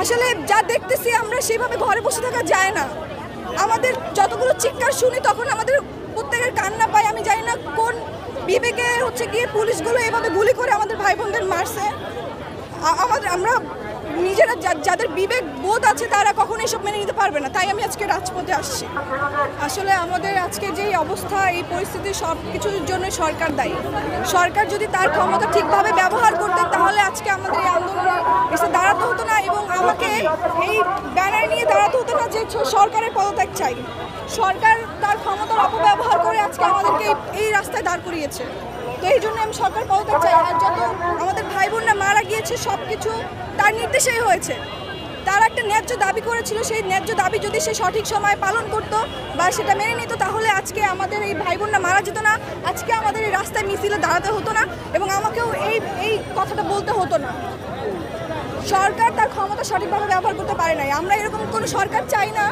আসলে যা দেখতেছি আমরা সেভাবে ঘরে বসে থাকা যায় না। আমাদের যতগুলো চিৎকার শুনি তখন আমাদের প্রত্যেকের কান্না পায়। আমি জানি না কোন বিবেকে গিয়ে পুলিশগুলো এভাবে গুলি করে আমাদের ভাই বোনদের মারছে। আমরা নিজেরা যাদের বিবেক বোধ আছে তারা কখনো এসব মেনে নিতে পারবে না। তাই আমি আজকে রাজপথে আসছি। আসলে আমাদের আজকে যেই অবস্থা, এই পরিস্থিতি সব কিছুর জন্য সরকার দায়ী। সরকার যদি তার ক্ষমতা ঠিকভাবে ব্যবহার করতেন তাহলে আজকে আমাদের এই আন্দোলনে এসে দাঁড়াতে হতো না এবং আমাকে এই ব্যানার নিয়ে দাঁড়াতে হতো না যে সরকারের পদত্যাগ চাই। সরকার তার ক্ষমতার অপব্যবহার করে আজকে আমাদেরকে এই রাস্তায় দাঁড় করিয়েছে। তো এই জন্য আমি সরকার পদত্যাগ চাই। আর যত আমাদের ভাই বোনরা মারা গিয়েছে সব কিছু তার নির্দেশেই হয়েছে। তার একটা ন্যায্য দাবি করেছিল, সেই ন্যায্য দাবি যদি সে সঠিক সময় পালন করত বা সেটা মেনে নিত তাহলে আজকে আমাদের এই ভাই বোনরা মারা যেত না, আজকে আমাদের এই রাস্তায় মিছিলে দাঁড়াতে হতো না এবং আমাকেও এই কথাটা বলতে হতো না। সরকার তার ক্ষমতা সঠিকভাবে ব্যবহার করতে পারে নাই। আমরা এরকম কোনো সরকার চাই না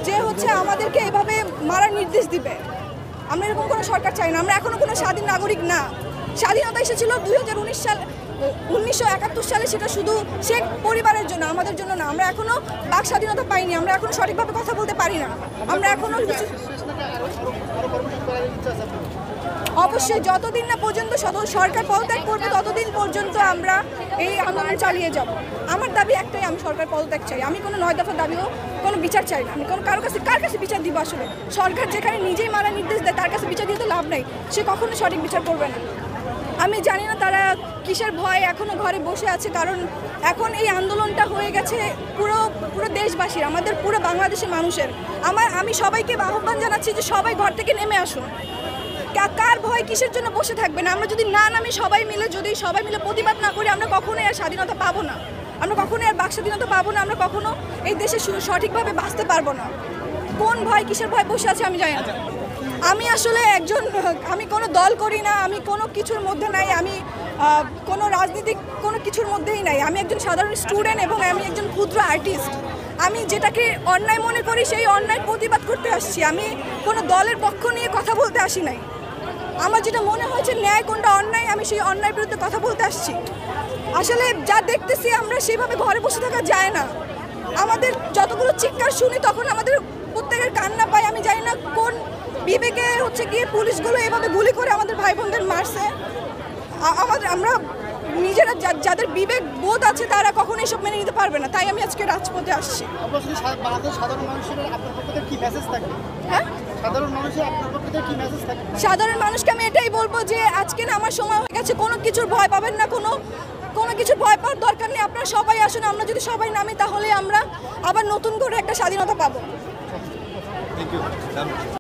যে আমাদেরকে এভাবে মারার নির্দেশ দিবে। আমরা এরকম কোনো সরকার চাই না। আমরা এখনো কোনো স্বাধীন নাগরিক না। স্বাধীনতা এসেছিল 1971 সালে, সেটা শুধু শেখ পরিবারের জন্য, আমাদের জন্য না। আমরা এখনো বাক স্বাধীনতা পাইনি, আমরা এখনো সঠিকভাবে কথা বলতে পারি না। আমরা এখনো অবশ্যই যতদিন না পর্যন্ত সরকার পদত্যাগ করবে ততদিন পর্যন্ত আমরা এই আন্দোলন চালিয়ে যাব। আমার দাবি একটাই, আমি সরকার পদত্যাগ চাই। আমি কোনো 9 দফা দাবিও কোনো বিচার চাই না। আমি কার কাছে বিচার দিব? আসলে সরকার যেখানে নিজেই মারার নির্দেশ দেয় তার কাছে বিচার দিয়ে তো লাভ নাই। সে কখনো সঠিক বিচার করবে না। আমি জানি না তারা কিসের ভয় এখনও ঘরে বসে আছে, কারণ এখন এই আন্দোলনটা হয়ে গেছে পুরো দেশবাসীর, আমাদের পুরো বাংলাদেশের মানুষের। আমি সবাইকে আহ্বান জানাচ্ছি যে সবাই ঘর থেকে নেমে আসুন। কার ভয় কিসের জন্য বসে থাকবেন? আমরা যদি না নামি সবাই মিলে প্রতিবাদ না করি আমরা কখনোই আর স্বাধীনতা পাবো না। আমরা কখনোই আর বাক স্বাধীনতা পাবো না। আমরা কখনো এই দেশে সঠিকভাবে বাঁচতে পারবো না। কোন ভয় কিসের ভয় বসে আছে আমি জানি না। আমি আসলে আমি কোনো দল করি না, আমি কোনো কিছুর মধ্যে নাই, আমি কোনো রাজনীতিক কোনো কিছুর মধ্যেই নাই। আমি একজন সাধারণ স্টুডেন্ট এবং আমি একজন ক্ষুদ্র আর্টিস্ট। আমি যেটাকে অন্যায় মনে করি সেই অন্যায় প্রতিবাদ করতে আসছি। আমি কোনো দলের পক্ষ নিয়ে কথা বলতে আসি নাই। আমার যেটা মনে হয়েছে ন্যায় কোনটা অন্যায়, আমি সেই অন্যায়ের বিরুদ্ধে কথা বলতে আসছি। আসলে যা দেখতেছি আমরা সেভাবে ঘরে বসে থাকা যায় না। আমাদের যতগুলো চিৎকার শুনি তখন আমাদের প্রত্যেকের কান্না পায়। আমি জানি না কোন বিবেকে গিয়ে পুলিশগুলো এভাবে গুলি করে আমাদের ভাই বোনদের মারছে। আমরা নিজেরা যাদের বিবেক বোধ আছে তারা কখনো এসব মেনে নিতে পারবে না। তাই আমি আজকে রাজপথে আসছি। সাধারণ মানুষকে আমি এটাই বলবো যে আজকে না আমার সময় হয়ে গেছে। কোনো কিছুর ভয় পাবেন না, কোনো কিছু ভয় পাওয়ার দরকার নেই। আপনারা সবাই আসুন। আমরা যদি সবাই নামি তাহলে আমরা আবার নতুন করে একটা স্বাধীনতা পাবো।